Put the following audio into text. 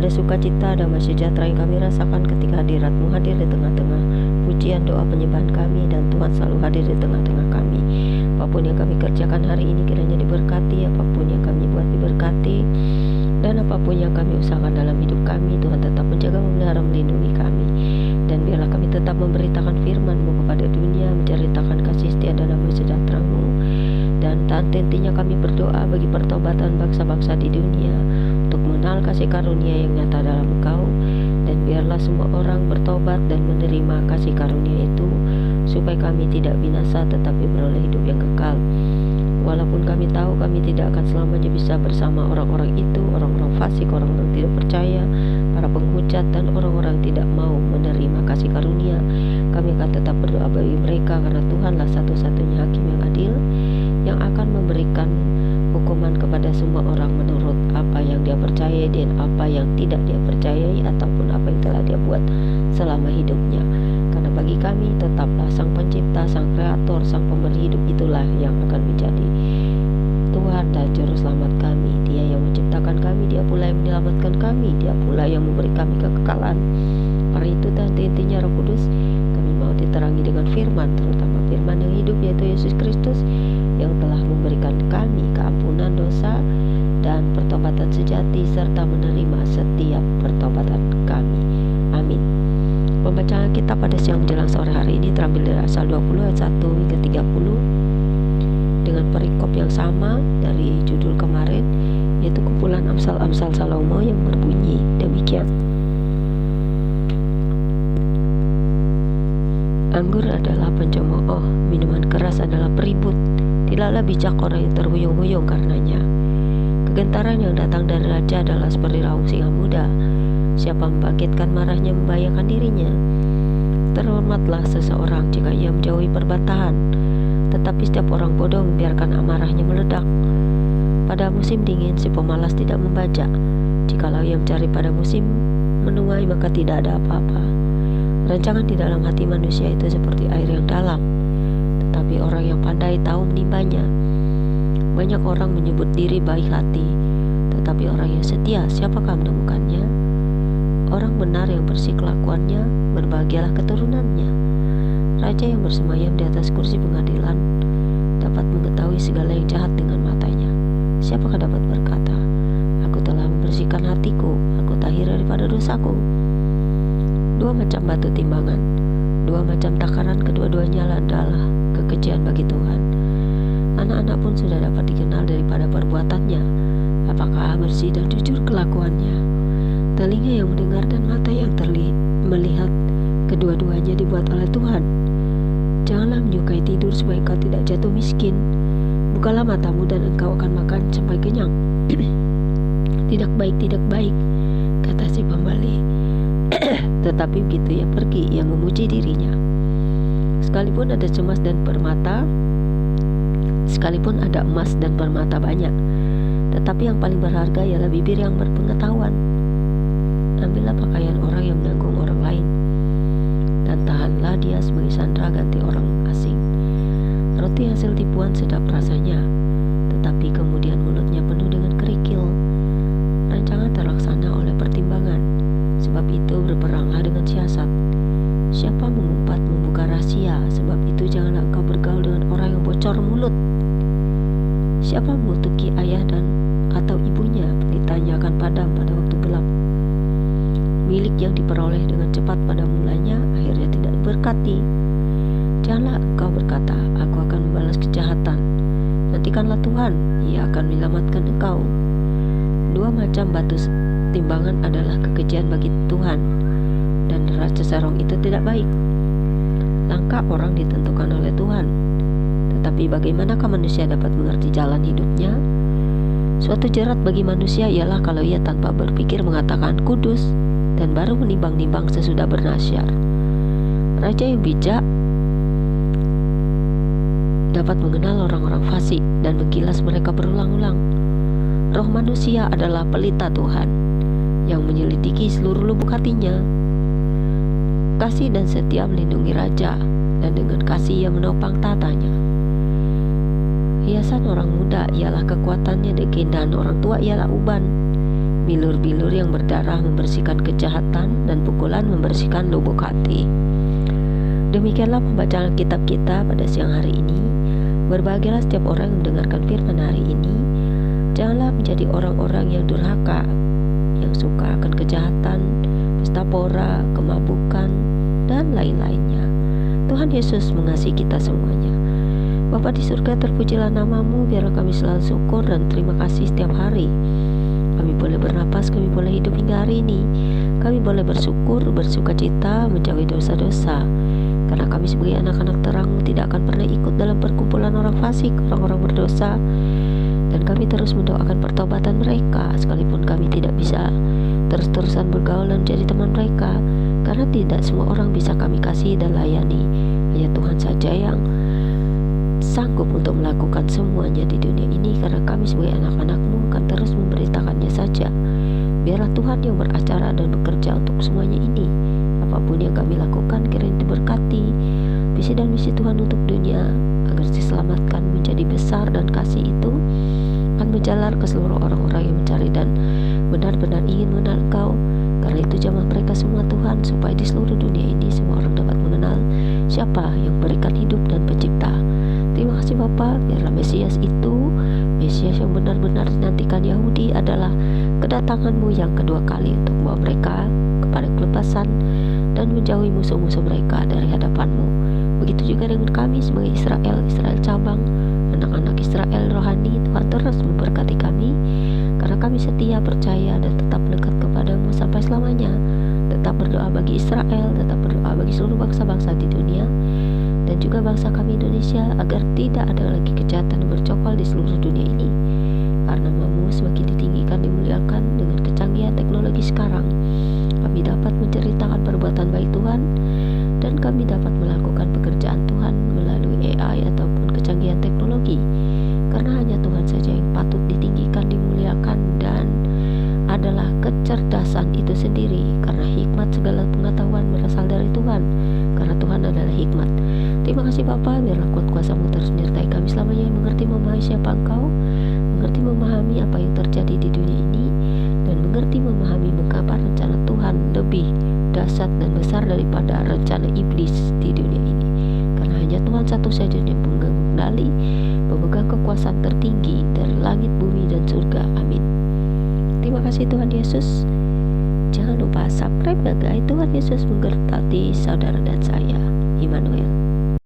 sukacita, damai sejahtera yang kami rasakan ketika hadirat-Mu hadir di tengah-tengah pujian, doa, penyembahan kami, dan Tuhan selalu hadir di tengah-tengah kami. Apapun yang kami kerjakan hari ini kiranya diberkati, apapun yang kami buat diberkati, dan apapun yang kami usahakan dalam hidup kami, Tuhan tetap menjaga, memelihara, melindungi kami. Dan biarlah kami tetap memberitakan firman-Mu kepada dunia, menceritakan kasih setia dan damai sejahtera-Mu. Dan tentunya kami berdoa bagi pertobatan bangsa-bangsa di dunia untuk mengenal kasih karunia yang nyata dalam Engkau. Dan biarlah semua orang bertobat dan menerima kasih karunia itu, supaya kami tidak binasa tetapi beroleh hidup yang kekal. Walaupun kami tahu kami tidak akan selamanya bisa bersama orang-orang itu, orang-orang fasik, orang-orang tidak percaya, para penghujat, dan orang-orang tidak mau menerima kasih karunia, kami akan tetap berdoa bagi mereka, karena Tuhanlah satu-satunya hakim yang adil, yang akan memberikan hukuman kepada semua orang menurut apa yang dia percayai dan apa yang tidak dia percayai, ataupun apa yang telah dia buat selama hidupnya. Karena bagi kami tetaplah Sang Pencipta, Sang Kreator, Sang Pemberi hidup itulah yang akan menjadi Tuhan dan Juru Selamat kami. Dia yang menciptakan kami, Dia pula yang menyelamatkan kami, Dia pula yang memberi kami kekekalan. Karena itu dan intinya Roh Kudus, kami mau diterangi dengan firman, terutama firman yang hidup, yaitu Yesus Kristus, yang telah memberikan kami keampunan dosa dan pertobatan sejati, serta menerima setiap pertobatan kami. Amin. Pembacaan kita pada siang menjelang sore hari ini terambil dari Amsal 20 ayat 1 hingga 30 dengan perikop yang sama dari judul kemarin, yaitu kumpulan Amsal-Amsal Salomo yang berbunyi demikian. Anggur adalah pencemooh, minuman keras adalah peribut. Tidaklah bijak orang yang terhuyung-huyung karenanya. Kegentaran yang datang dari raja adalah seperti raung singa muda. Siapa membangkitkan marahnya membahayakan dirinya. Terhormatlah seseorang jika ia menjauhi perbantahan, tetapi setiap orang bodoh membiarkan amarahnya meledak. Pada musim dingin si pemalas tidak membajak. Jikalau ia mencari pada musim menuai, maka tidak ada apa-apa. Rancangan di dalam hati manusia itu seperti air yang dalam, tetapi orang yang pandai tahu menimbanya. Banyak orang menyebut diri baik hati, tetapi orang yang setia siapakah menemukannya? Orang benar yang bersih kelakuannya, berbahagialah keturunannya. Raja yang bersemayam di atas kursi pengadilan dapat mengetahui segala yang jahat dengan matanya. Siapakah dapat berkata, aku telah membersihkan hatiku, aku tahir daripada dosaku. Dua macam batu timbangan, dua macam takaran, kedua-duanya adalah kekejian bagi Tuhan. Anak-anak pun sudah dapat dikenal daripada perbuatannya, apakah bersih dan jujur kelakuannya. Telinga yang mendengar dan mata yang melihat, kedua-duanya dibuat oleh Tuhan. Janganlah menyukai tidur supaya engkau tidak jatuh miskin. Bukalah matamu dan engkau akan makan sampai kenyang. Tidak baik, kata si pembeli. Tetapi begitu ia pergi, ia memuji dirinya. Sekalipun ada emas dan permata, sekalipun ada emas dan permata banyak, tetapi yang paling berharga ialah bibir yang berpengetahuan. Ambillah pakaian orang yang menanggung orang lain, dan tahanlah dia sebagai sandera ganti orang asing. Roti hasil tipuan sedap rasanya, tetapi kemudian mulutnya penuh dengan kerikil. Rancangan terlaksana oleh pertimbangan, sebab itu berperanglah dengan siasat. Siapa mengumpat membuka rahasia, sebab itu janganlah engkau bergaul dengan orang yang bocor mulut. Siapa mengutuki ayah dan atau ibunya, pelitanya akan padam pada waktu gelap. Milik yang diperoleh dengan cepat pada mulanya akhirnya tidak diberkati. Janganlah engkau berkata, aku akan membalas kejahatan. Nantikanlah Tuhan, Ia akan menyelamatkan engkau. Dua macam batu timbangan adalah kekejian bagi Tuhan, dan neraca sarong itu tidak baik. Langkah orang ditentukan oleh Tuhan, tetapi bagaimanakah manusia dapat mengerti jalan hidupnya? Suatu jerat bagi manusia ialah kalau ia tanpa berpikir mengatakan kudus, dan baru menimbang-nimbang sesudah bernasiar. Raja yang bijak dapat mengenal orang-orang fasik dan mengkilas mereka berulang-ulang. Roh manusia adalah pelita Tuhan yang menyelidiki seluruh lubuk hatinya. Kasih dan setia melindungi raja, dan dengan kasih ia menopang tatanya. Hiasan orang muda ialah kekuatannya, dan keindahan orang tua ialah uban. bilur-bilur yang berdarah membersihkan kejahatan, dan pukulan membersihkan lubuk hati. Demikianlah pembacaan kitab kita pada siang hari ini. Berbahagialah setiap orang yang mendengarkan firman hari ini. Janganlah menjadi orang-orang yang durhaka, yang suka akan kejahatan, pesta pora, kemabukan, dan lain-lainnya. Tuhan Yesus mengasihi kita semuanya. Bapa di surga, terpujilah nama-Mu, biarlah kami selalu syukur dan terima kasih setiap hari. Kami boleh bernapas, kami boleh hidup hingga hari ini. Kami boleh bersyukur, bersuka cita, menjauhi dosa-dosa. Karena kami sebagai anak-anak terang-Mu tidak akan pernah ikut dalam perkumpulan orang fasik, orang-orang berdosa. Dan kami terus mendoakan pertobatan mereka, sekalipun kami tidak bisa terus-terusan bergaul dan jadi teman mereka, karena tidak semua orang bisa kami kasih dan layani. Hanya Tuhan saja yang sanggup untuk melakukan semuanya di dunia ini, karena kami sebagai anak-anak-Mu akan terus memberitakannya saja. Biarlah Tuhan yang beracara dan bekerja untuk semuanya ini. Apapun yang kami lakukan kiranya diberkati. Visi dan misi Tuhan untuk dunia agar diselamatkan menjadi besar, dan kasih itu akan menjalar ke seluruh orang-orang yang mencari dan benar-benar ingin mengenal Engkau. Karena itu jamah mereka semua Tuhan, supaya di seluruh dunia ini semua orang dapat mengenal siapa yang memberikan hidup dan pencipta. Terima kasih Bapa, biarlah Mesias itu, Mesias yang benar-benar dinantikan Yahudi, adalah kedatangan-Mu yang kedua kali untuk membawa mereka kepada kelepasan dan menjauhi musuh-musuh mereka dari hadapan-Mu. Begitu juga dengan kami sebagai Israel cabang, anak-anak Israel rohani. Tuhan terus memberkati kami, karena kami setia, percaya, dan tetap dekat kepada-Mu sampai selamanya. Tetap berdoa bagi Israel, tetap berdoa bagi seluruh bangsa-bangsa di dunia, dan juga bangsa kami Indonesia, agar tidak ada lagi kejahatan yang bercokol di seluruh dunia ini. Karena nama-Mu semakin ditinggikan, dimuliakan dengan kecanggihan teknologi sekarang, kami dapat menceritakan perbuatan baik Tuhan, dan kami dapat melakukan pekerjaan Tuhan melalui AI ataupun kecanggihan teknologi. Karena hanya Tuhan saja yang patut ditinggikan, dimuliakan, dan adalah kecerdasan itu sendiri. Karena hikmat segala pengetahuan berasal dari Tuhan, karena Tuhan adalah hikmat. Terima kasih Bapa, biarlah kuat kuasa-Mu terus menyertai kami selamanya, yang mengerti memahami siapa Engkau, mengerti memahami apa yang terjadi di dunia ini, dan mengerti memahami mengapa rencana Tuhan lebih dahsyat dan besar daripada rencana iblis di dunia ini. Karena hanya Tuhan satu saja yang pemegang kendali, pemegang kekuasaan tertinggi dari langit, bumi, dan surga. Amin. Terima kasih Tuhan Yesus. Jangan lupa subscribe ya guys. Tuhan Yesus memberkati saudara dan saya. Immanuel.